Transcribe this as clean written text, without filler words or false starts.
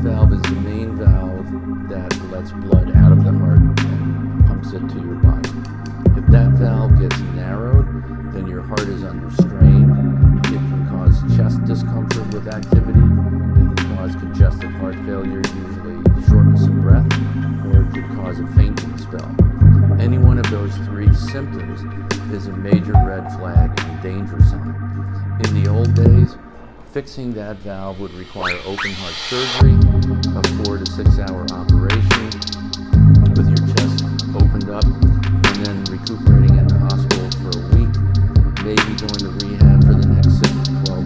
valve is the main valve that lets blood out of the heart and pumps it to your body. If that valve gets narrowed, then your heart is under strain. It can cause chest discomfort with activity. It can cause congestive heart failure, usually shortness of breath, or it could cause a fainting spell. Any one of those three symptoms is a major red flag and a danger sign. In the old days, fixing that valve would require open heart surgery, a 4 to 6 hour operation with your chest opened up, and then recuperating in the hospital for a week, maybe going to rehab for the next 6 to 12